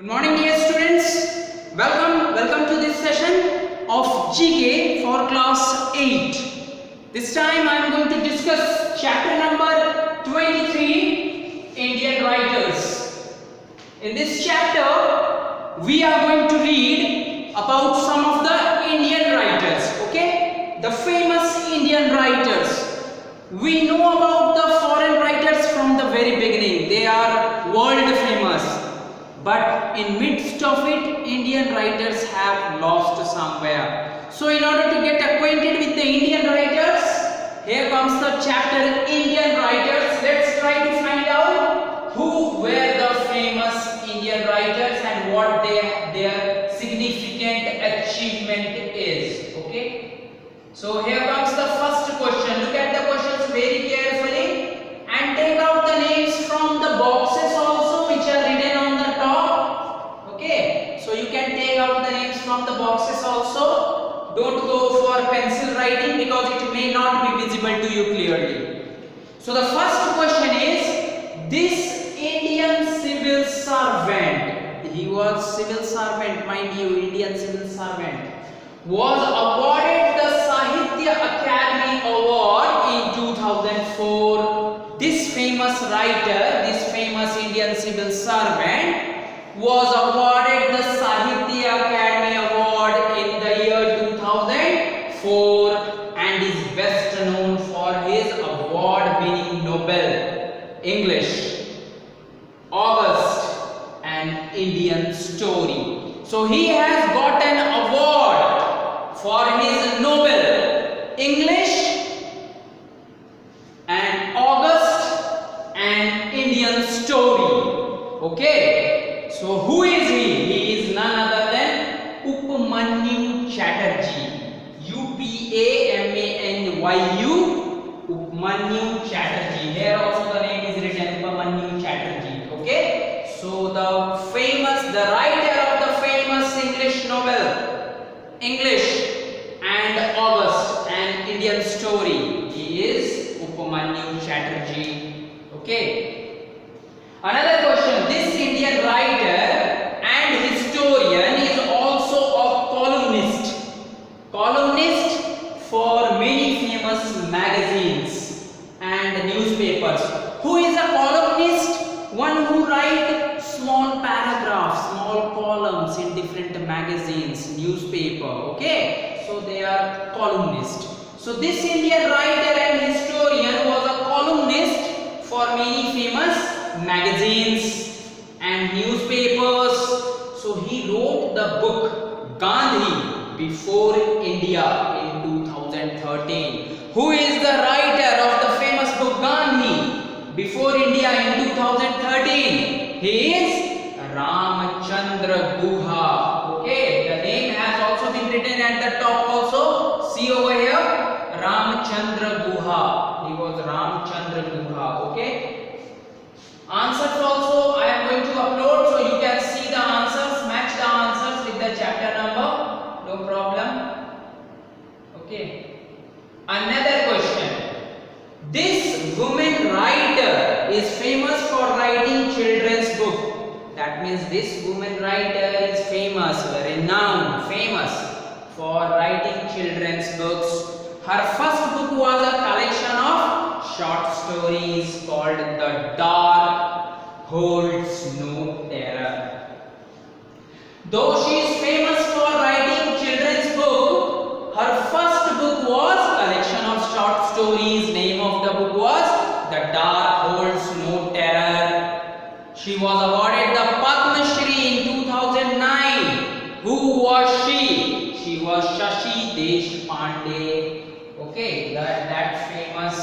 Good morning dear students, welcome to this session of GK for class 8. This time I am going to discuss chapter number 23, Indian writers. In this chapter we are going to read about some of the Indian writers, okay? The famous Indian writers. We know about the foreign writers from the very beginning. They are world famous. But in midst of it, Indian writers have lost somewhere. So in order to get acquainted with the Indian writers, here comes the chapter Indian writers. Let's try to find out who were the famous Indian writers and what their significant achievement is. Okay. So here comes the first question. Look at the questions very carefully and take out the names from the boxes also which are written on the top. Okay, so you can take out the names from the boxes also. Don't go for pencil writing because it may not be visible to you clearly. So the first question is, this Indian civil servant, he was civil servant, mind you, Indian civil servant, was awarded the Sahitya Academy Award in 2004. This famous writer, this famous Indian civil servant was awarded the Sahitya Academy Award in the year 2004 and is best known for his award-winning novel English, August, an Indian Story. So he has got an award for his novel English and August, an Indian Story. Okay, so who is he? He is none other than Upmanyu Chatterjee. Upmanyu Upmanyu Chatterjee. Here also the name is written Upmanyu Chatterjee. Okay, so the writer of the famous English novel English and August, an Indian Story, he is Upmanyu Chatterjee. Okay. Another question, this Indian writer and historian is also a columnist for many famous magazines and newspapers. Who is a columnist? One who writes small paragraphs, small columns in different magazines, newspaper. Okay, so they are columnists. So this Indian writer and historian was a columnist for many famous magazines and newspapers. So he wrote the book Gandhi Before India in 2013. Who is the writer of the famous book Gandhi Before India in 2013? He is Ramchandra Guha. Okay, the name has also been written at the top also. See over here, Ramchandra Guha. He was Ramchandra Guha. Okay. Answers also I am going to upload, so you can see the answers, match the answers with the chapter number, no problem. Okay. Another question. This woman writer is famous for writing children's book. That means this woman writer is famous, renowned, famous for writing children's books. Her first book was a collection of short stories called The Dark Holds No Terror. Though she is famous for writing children's book, her first book was a collection of short stories. Name of the book was The Dark Holds No Terror. She was awarded the Padma Shri in 2009. Who was she? She was Shashi Deshpande. Okay, that famous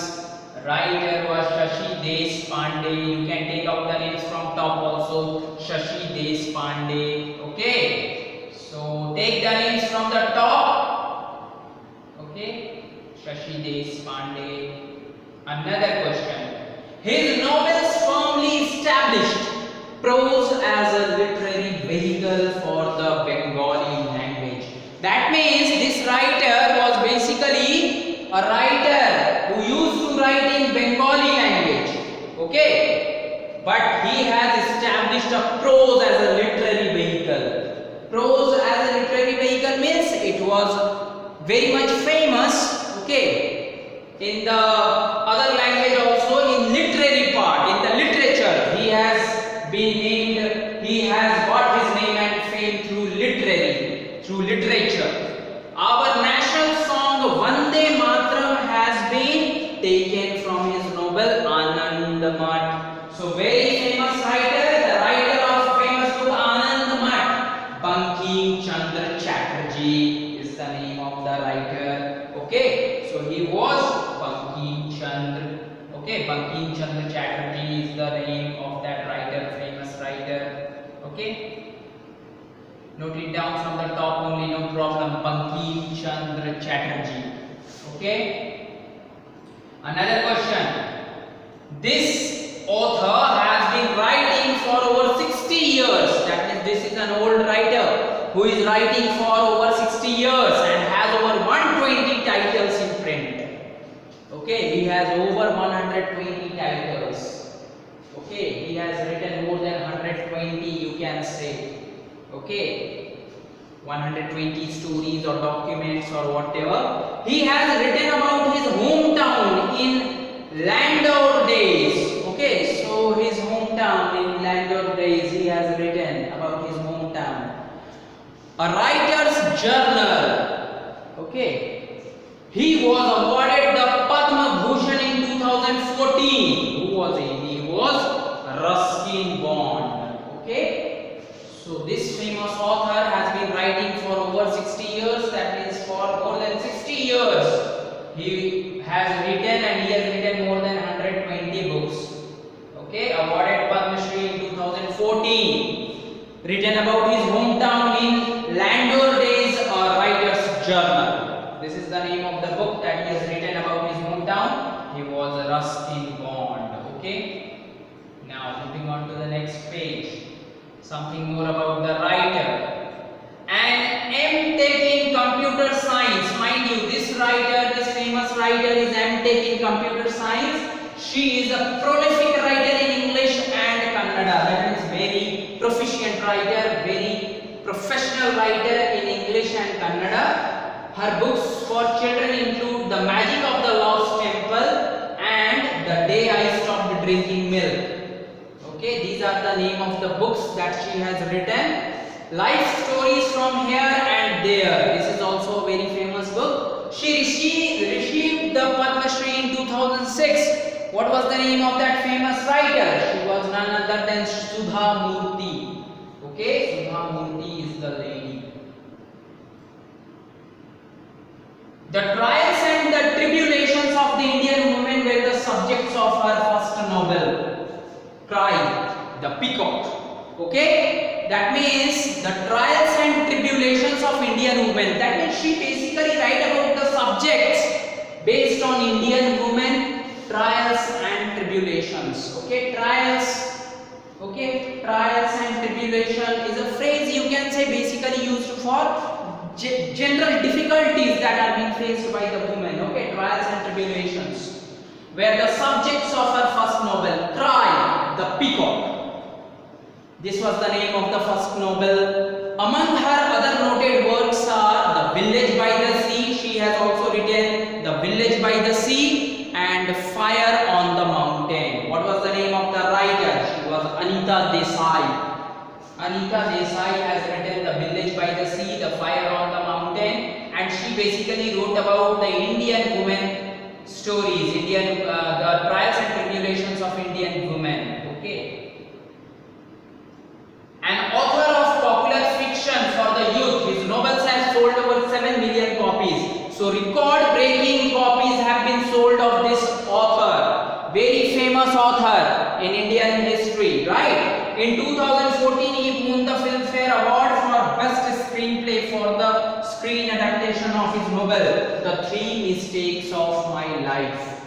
writer was Shashi Deshpande. You can take out the names from top also. Shashi Deshpande. Okay, so take the names from the top. Okay, Shashi Deshpande. Another question. His novels firmly established prose as a literary vehicle for the Bengali language. That means this writer was basically a writer who used to write in Bengali language. Okay, but he has established a prose as a literary very much famous, okay, in the other language also, in literary part, in the literature, he has been named, he has got his name and fame through literature. Our national song Vande Mataram has been taken from his novel Anand Math. So very famous writer, the writer of famous book Anand Math, Bankim Chandra Chatterjee is the name of the writer. Okay, so he was Bankim Chandra. Okay, Bankim Chandra Chatterjee is the name of that writer, famous writer. Okay. Note it down from the top only, no problem. Bankim Chandra Chatterjee. Okay. Another question. This author has been writing for over 60 years. That means this is an old writer who is writing for over 60 years and has over 120 titles in print. Okay, he has over 120 titles. Okay, he has written more than 120, you can say. Okay, 120 stories or documents or whatever. He has written about his hometown in Landor days. Okay, so his hometown in Landor days, he has written about his hometown. A writer's journal. Okay, he was awarded the Padma Bhushan in 2014. Who was he? He was Ruskin Bond. Okay. So this famous author has been writing for over 60 years, that means for more than 60 years. He has written and he has written more than 120 books. Okay, awarded Padma Shri in 2014. Written about his hometown in Landor Days, a writer's journal. This is the name of the book that he has written about his hometown. He was Ruskin Bond. Okay. Now moving on to the next page. Something more about the writer. An M.Tech in computer science. Mind you, this writer, this famous writer is M.Tech in computer science. She is a prolific writer in English and Kannada. That means very proficient writer, very professional writer in English and Kannada. Her books for children include The Magic of the Lost Temple and The Day I Stopped Drinking Milk. Okay, these are the name of the books that she has written. Life stories from here and there. This is also a very famous book. She received the Padma Shri in 2006. What was the name of that famous writer? She was none other than Sudha Murthy. Okay, Sudha Murthy is the lady. The trials and the tribulations of the Indian women were the subjects of her first novel. Cry, the Peacock. Okay, that means the trials and tribulations of Indian women. That means she basically write about the subjects based on Indian women, trials and tribulations. Okay, trials. Okay, trials and tribulation is a phrase you can say basically used for general difficulties that are being faced by the women. Okay, trials and tribulations were the subjects of her first novel, Cry, the Peacock. This was the name of the first novel. Among her other noted works are The Village by the Sea. She has also written The Village by the Sea and Fire on the Mountain. What was the name of the writer? She was Anita Desai. Anita Desai has written The Village by the Sea, The Fire on the Mountain, and she basically wrote about the Indian women stories, the trials and tribulations of Indian women. Okay. An author of popular fiction for the youth, his novels have sold over 7 million copies. So record-breaking copies have been sold of this author, very famous author in Indian history, right? In 2014, he won the Filmfare Award for Best Screenplay for the screen adaptation of his novel, The Three Mistakes of My Life.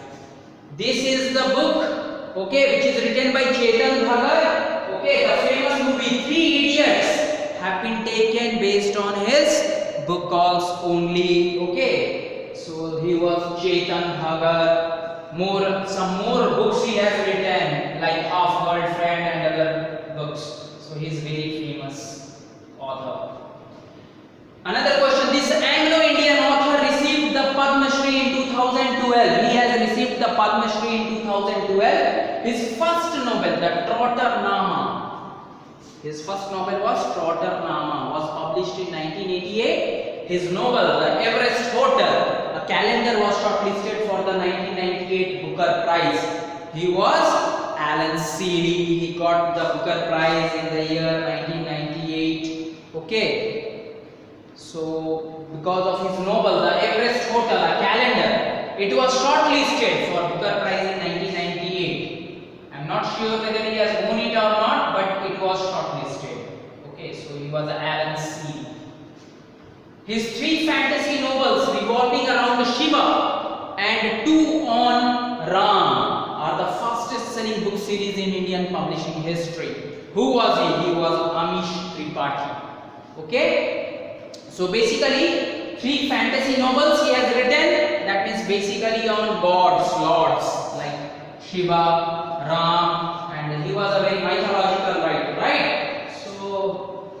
This is the book, okay, which is written by Chetan Bhagat. Okay, the famous movie Three Idiots have been taken based on his book calls only. Okay, so he was Chetan Bhagat. Some more books he has written, like Half Girlfriend and other books. So he is very famous author. Another question: this Anglo-Indian author the Trotter-Nama. His first novel was Trotter-Nama, was published in 1988. His novel, The Everest Hotel, a calendar, was shortlisted for the 1998 Booker Prize. He was Alan Seeley. He got the Booker Prize in the year 1998. Okay. So, because of his novel, The Everest Hotel, a calendar, it was shortlisted for Booker Prize in 1998. I am not sure whether he has won it or not, but it was shortlisted. Okay, so he was Alan Seeley. His 3 fantasy novels revolving around Shiva and 2 on Ram are the fastest selling book series in Indian publishing history. Who was he? He was Amish Tripathi. Okay, so basically 3 fantasy novels he has written, that means basically on gods, lords like Shiva, Ram, and he was a very mythological writer, right? So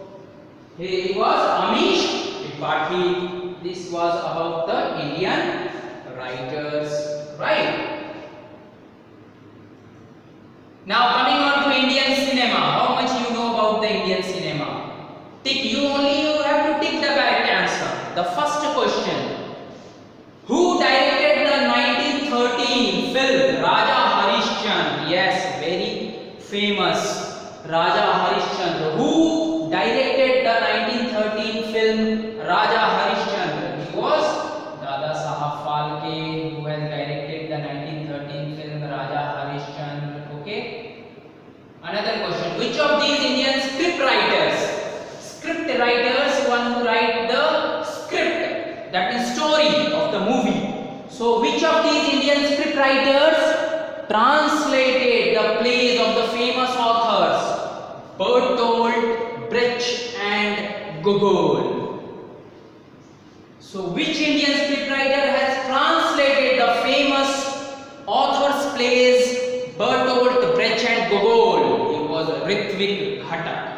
he was Amish Tripathi. This was about the Indian writers, right? Now coming on to Indian cinema, how much you know about the Indian cinema? Tick, you have to tick the correct answer. The first question: who directed the 1913 film Raja Harishchandra? Yes, very famous Raja Harishchandra. Who directed the 1913 film Raja Harishchandra? He was Dada Sahab Phalke, who has directed the 1913 film Raja Harishchandra. Okay. Another question: which of these Indian script writers? Script writers, one who write the script, that is story of the movie. So which of these Indian script writers translated the plays of the famous authors Bertolt Brecht and Gogol? So which Indian script writer has translated the famous authors plays Bertolt Brecht and Gogol? He was Ritvik Ghatak.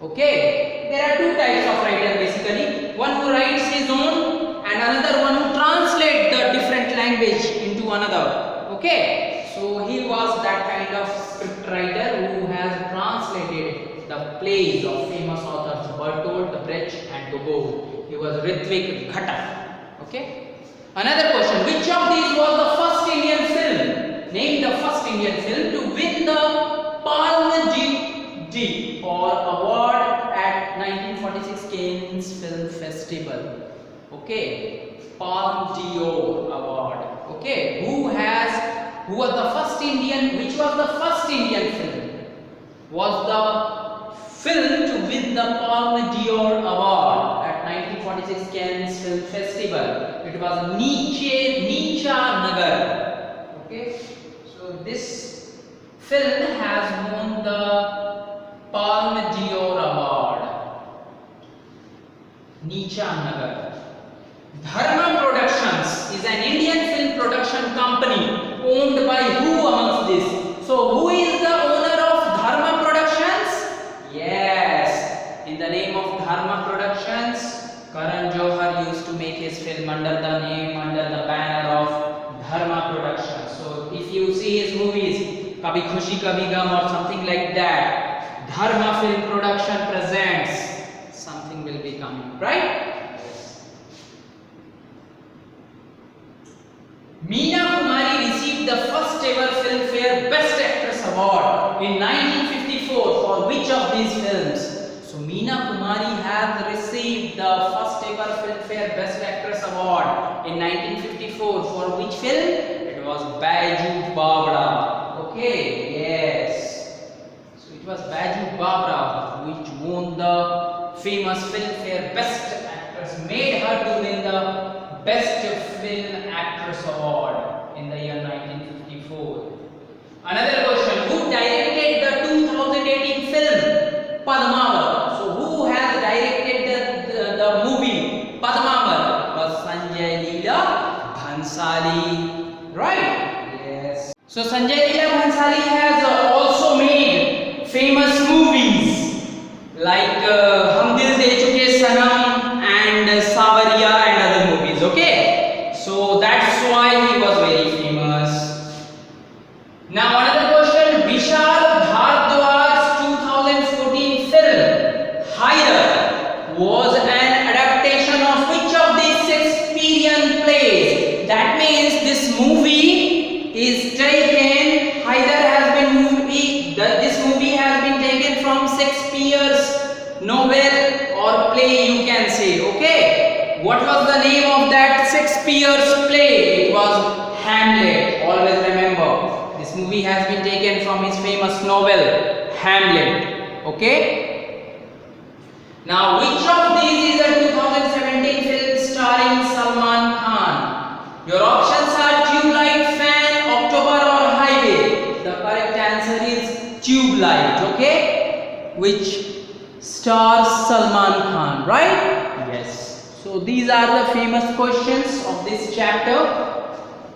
Okay, there are 2 types of writer basically. One who writes his own and another one who translates the different language into another. Okay, so he was that kind of script writer who has translated the plays of famous authors Bertolt Brecht and Gogol. He was Ritvik Ghatak. Okay. Another question: which of these was the first Indian film? Name the first Indian film to win the Palme d'Or award at 1946 Cannes Film Festival. Okay, Palme d'Or award. Okay, who was the first Indian? Which was the first Indian film? Was the film to win the Palme d'Or award at 1946 Cannes Film Festival? It was Neecha Nagar. Okay, so this film has won the Palme d'Or award. Neecha Nagar. Dharma Productions is an Indian film production company owned by who amongst this? So who is the owner of Dharma Productions? Yes, in the name of Dharma Productions, Karan Johar used to make his film under the banner of Dharma Productions. So if you see his movies, Kabhi Khushi Kabhi Gum or something like that, Dharma Film Production presents, something will be coming, right? Meena Kumari received the first ever Filmfare Best Actress Award in 1954 for which of these films? So Meena Kumari has received the first ever Filmfare Best Actress Award in 1954 for which film? It was Baiju Bawda. Okay, yes. So it was Baiju Bawda which won the famous Filmfare Best Actress, made her to win the Best Film Actress Award in the year 1954. Another question: who directed the 2018 film Padmavat? So who has directed the movie Padmavat? Was Sanjay Leela Bhansali, right? Yes. So Sanjay Leela Bhansali has also made famous movies like Hum Dil De Chuke Sanam and Sawariya and other movies. Okay, so that's why he was very famous. Now another question: Vishal this movie is taken, either has been this movie has been taken from Shakespeare's novel or play, you can say. Okay, what was the name of that Shakespeare's play? It was Hamlet. Always remember, this movie has been taken from his famous novel Hamlet. Okay, now which of these is a 2017 film starring Salman Khan? Your options are Tube Light, Fan, October or Highway. The correct answer is Tube Light. Okay, which stars Salman Khan, right? Yes. So these are the famous questions of this chapter.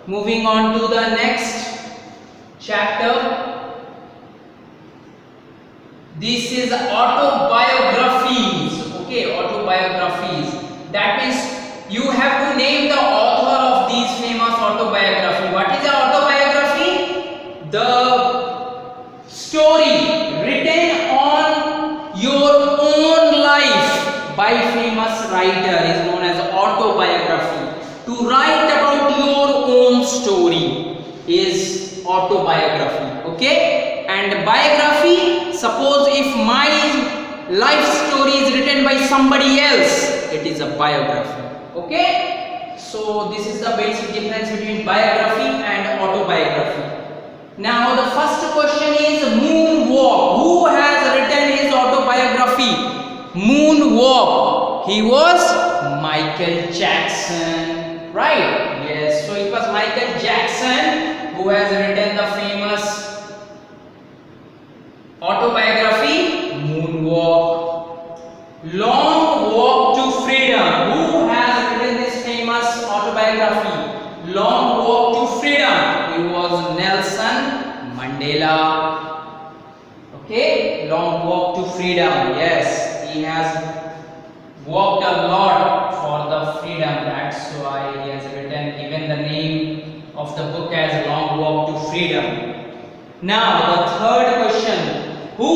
Moving on to the next chapter. This is autobiographies. Okay, autobiographies. That means you have to name the author of these famous autobiography. What is an autobiography? The story written on your own life by famous writer is known as autobiography. To write about your own story is autobiography. Okay, and biography, suppose if my life story is written by somebody else, it is a biography. Okay, so this is the basic difference between biography and autobiography. Now the first question is Moonwalk. Who has written his autobiography? Moonwalk. He was Michael Jackson, right? Yes, so it was Michael Jackson who has written the famous autobiography Moonwalk. Long Walk to Freedom. Who has written this famous autobiography Long Walk to Freedom? He was Nelson Mandela. Okay, Long Walk to Freedom. Yes, he has walked a lot for the freedom. That's why he has written, given the name of the book as Long Walk to Freedom. Now the third question. Who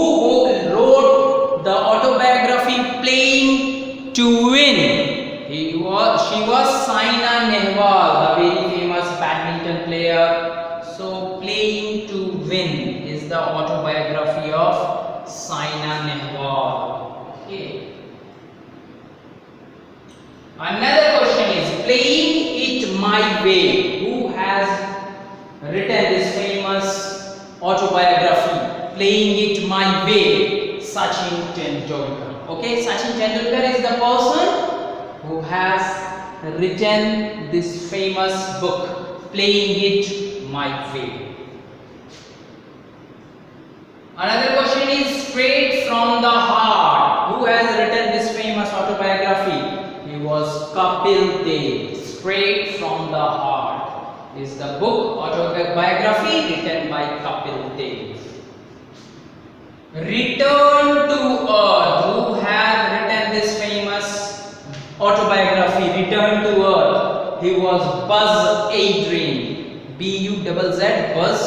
wrote the autobiography Playing to Win? She was Saina Nehwal, the very famous badminton player. So Playing to Win is the autobiography of Saina Nehwal. Okay. Another question is Playing It My Way. Who has written this famous autobiography Playing It My Way? Sachin Tendulkar. Okay, Sachin Tendulkar is the person who has written this famous book Playing It My Way. Another question is Straight from the Heart. Who has written this famous autobiography? He was Kapil Dev. Straight from the Heart is the book autobiography written by Kapil Dev. Return to Earth. Who has written this famous autobiography Return to Earth? He was Buzz Aldrin. B-U-Z-Z, Buzz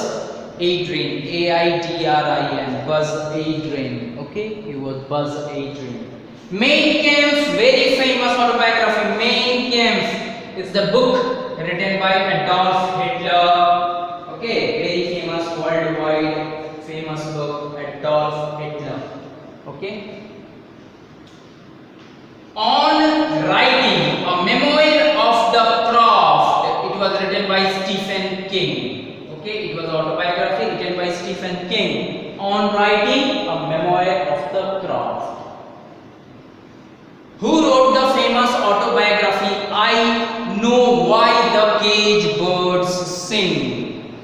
Aldrin. A-I-D-R-I-N. Buzz Aldrin. Okay, he was Buzz Aldrin. Mein Kampf, very famous autobiography. Mein Kampf is the book written by Adolf Hitler. Okay, very famous, worldwide famous book, Adolf Hitler. Okay. On Writing, a memoir of the craft. It was written by Stephen King. Okay, it was autobiography written by Stephen King. On Writing, a memoir of the craft. Who wrote the famous autobiography I Know Why the Cage Birds Sing?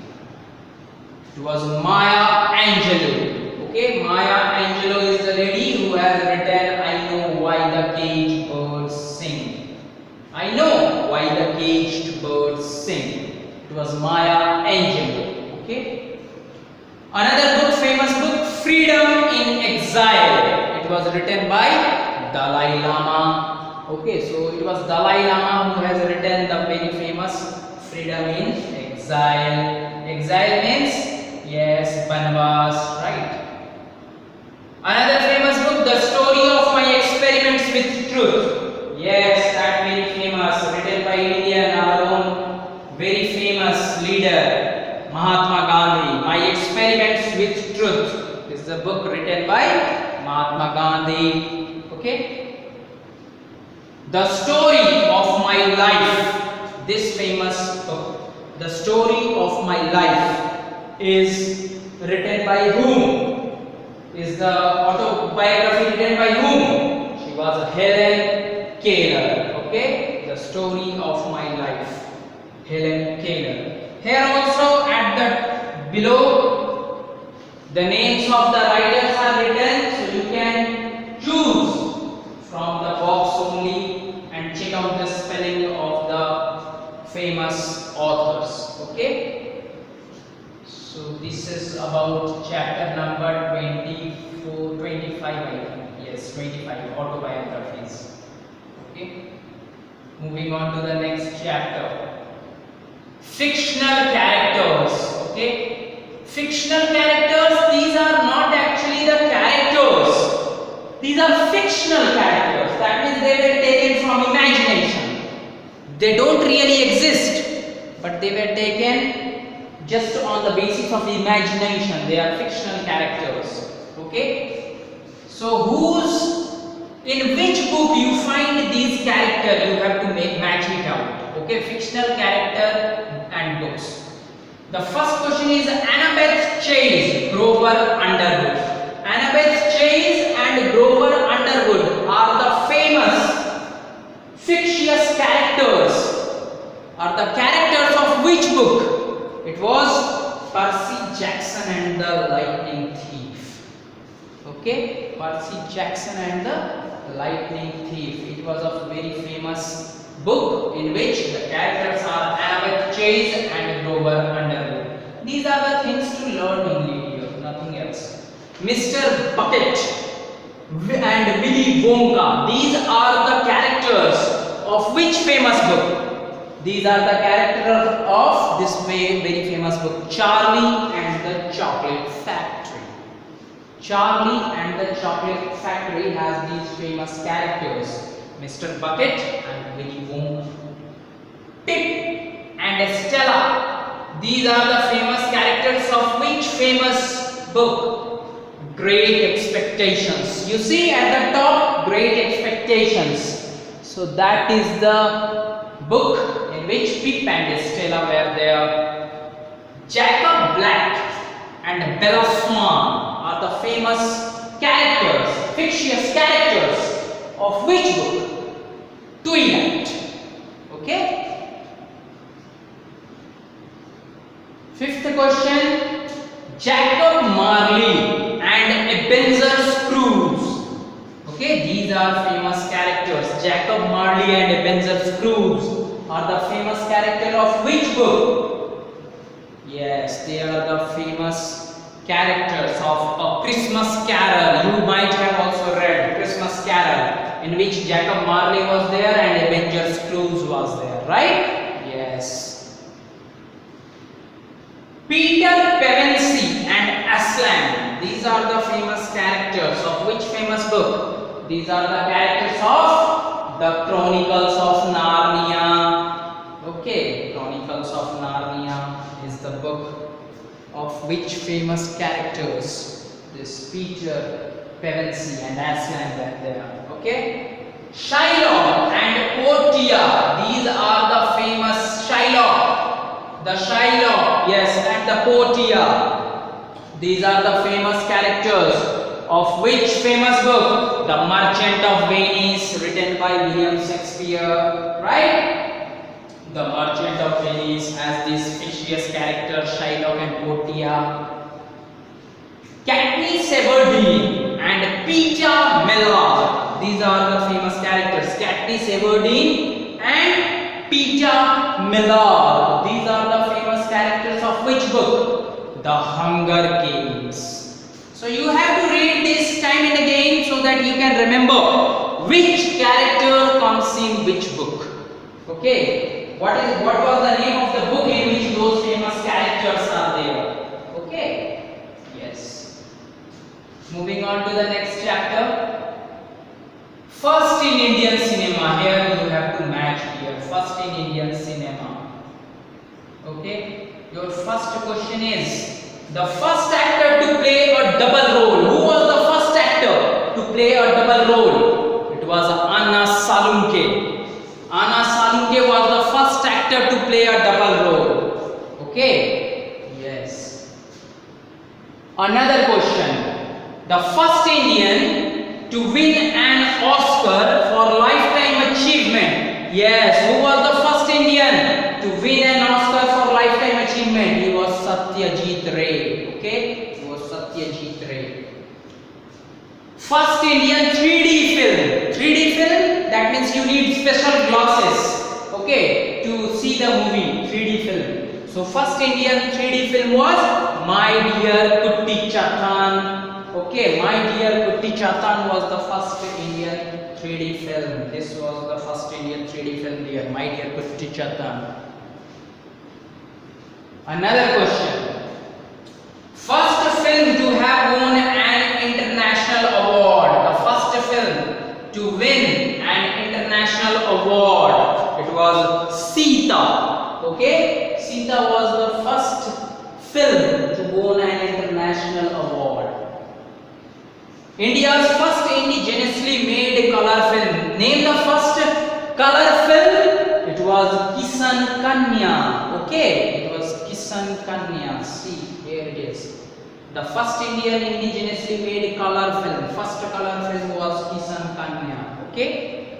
It was Maya Angelou. Okay, Maya Angelou is the lady who has written I Know Why the Caged Birds Sing. I know why the caged birds sing. It was Maya Angelou. Okay. Another book, famous book, Freedom in Exile. It was written by Dalai Lama. Okay, so it was Dalai Lama who has written the very famous Freedom in Exile. Exile means, yes, Banvas, right? Another famous book, The Story of My Experiments with Truth. Yes, that very famous, written by Indian, our own very famous a book written by Mahatma Gandhi. Okay. The Story of My Life. This famous book, The Story of My Life, is written by whom? Is the autobiography written by whom? She was Helen Keller. Okay. The Story of My Life, Helen Keller. Here also at the below the names of the writers are written, so you can choose from the box only and check out the spelling of the famous authors. Okay, so this is about chapter number 24, 25 I think. Yes, 25, autobiographies. Okay, moving on to the next chapter. Fictional characters. Okay, fictional characters, these are not actually the characters, these are fictional characters. That means they were taken from imagination. They don't really exist, but they were taken just on the basis of imagination. They are fictional characters. Okay, so in which book you find these characters, you have to match it out. Okay, fictional character and books. The first question is Annabeth Chase, Grover Underwood. Annabeth Chase and Grover Underwood are the famous fictitious characters. Are the characters of which book? It was Percy Jackson and the Lightning Thief. Okay, Percy Jackson and the Lightning Thief. It was a very famous book in which the characters are Annabeth Chase and Grover Underwood. These are the things to learn in video, nothing else. Mr. Bucket and Willy Wonka. These are the characters of which famous book? These are the characters of this very famous book, Charlie and the Chocolate Factory. Charlie and the Chocolate Factory has these famous characters. Mr. Bucket and Willy Wonka. Pip and Stella. These are the famous characters of which famous book? Great Expectations. You see at the top, Great Expectations. So that is the book in which Pip and Stella were there. Jacob Black and Bella Swan are the famous characters, fictitious characters of which book? Twilight. Okay. Fifth question. Jacob Marley and Ebenezer Scrooge. Okay, these are famous characters. Jacob Marley and Ebenezer Scrooge are the famous character of which book? Yes, they are the famous characters of A Christmas Carol. You might have also read Christmas Carol, in which Jacob Marley was there and Ebenezer Scrooge was there, right? Yes. Peter Pevensie and Aslan. These are the famous characters of which famous book? These are the characters of the Chronicles of Narnia. Okay, Chronicles of Narnia is the book of which famous characters? This Peter Pevensie and Aslan were there. Okay, Shylock and Portia. These are the famous Shylock, the Shylock, yes, and the Portia. These are the famous characters of which famous book? The Merchant of Venice, written by William Shakespeare, right? The Merchant of Venice has these fictitious characters, Shylock and Portia. Katniss Everdeen and Peeta Mellark. These are the famous characters, Katniss Everdeen and Peeta Mellark. These are the famous characters of which book? The Hunger Games. So you have to read this time and again so that you can remember which character comes in which book. Okay, what was the name of the book in which those famous characters are there? Okay, yes. Moving on to the next chapter. First in Indian cinema. Here you have to match here. First in Indian cinema. Okay. Your first question is The first actor to play a double role. Who was the first actor to play a double role? It was Anna Salunke. Anna Salunke was the first actor to play a double role. Okay? Yes. Another question. The first Indian to win an Oscar for lifetime achievement. Yes, who was the first Indian to win an Oscar for lifetime achievement? He was Satyajit Ray. Okay, he was Satyajit Ray. First Indian 3D film. 3D film, that means you need special glasses, okay, to see the movie. 3D film. So first Indian 3D film was My Dear Kutti Chattan. Okay, My Dear Kutti Chattan was the first Indian 3D film. This was the first Indian 3D film here. My Dear Kutti Chattan. Another question. First film to have won an international award. The first film to win an international award. It was Sita. Okay, Sita was the first film to win an international award. India's first indigenously made color film. Name the first color film. It was Kisan Kanya. Okay, it was Kisan Kanya. See, here it is. The first Indian indigenously made color film. First color film was Kisan Kanya. Okay.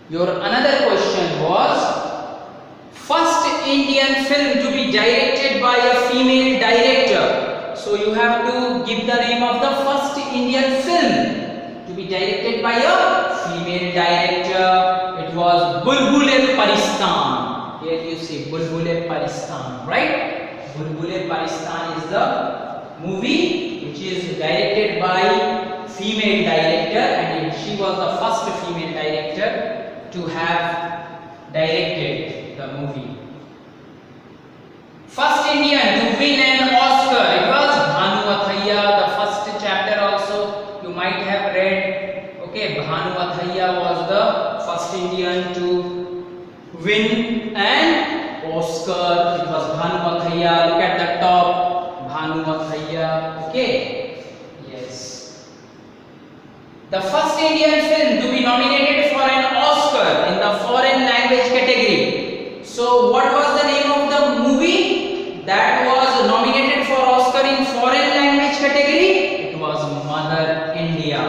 Your another question was first Indian film to be directed by a female director. So you have to give the name of the first Indian film to be directed by a female director. It was Bulbul-e-Paristan. Here you see Bulbul-e-Paristan, right? Bulbul-e-Paristan is the movie which is directed by female director, and she was the first female director to have directed the movie. First Indian to win an Oscar, it was Bhanu Athaiya. The first chapter also you might have read. Okay, Bhanu Athaiya was the first Indian to win an Oscar. It was Bhanu Athaiya. Look at the top, Bhanu Athaiya. Okay, yes. The first Indian film to be nominated for an Oscar in the foreign language category. So what was the name of the movie that was nominated for Oscar in foreign language category? It was Mother India.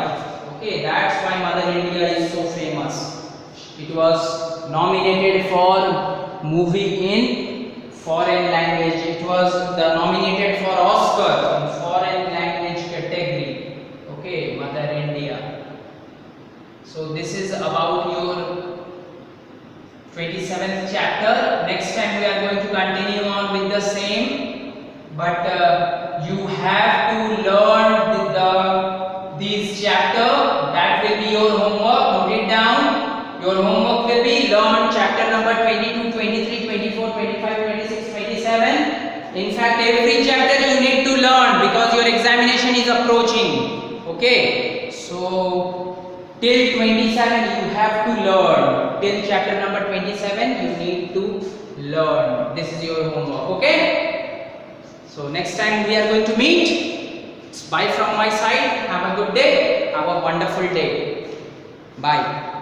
Okay, that's why Mother India is so famous. It was nominated for movie in foreign language. It was nominated for Oscar in foreign language category. Okay, Mother India. So this is about your 27th chapter. Next time we are going to continue on with the same, but you have to learn these chapter. That will be your homework. Note it down. Your homework will be learn chapter number 22, 23, 24, 25, 26, 27. In fact, every chapter you need to learn because your examination is approaching. Okay, so till 27 you have to learn. Till chapter number 27 you need to learn. This is your homework. Okay, so next time we are going to meet. Bye from my side. Have a good day. Have a wonderful day. Bye.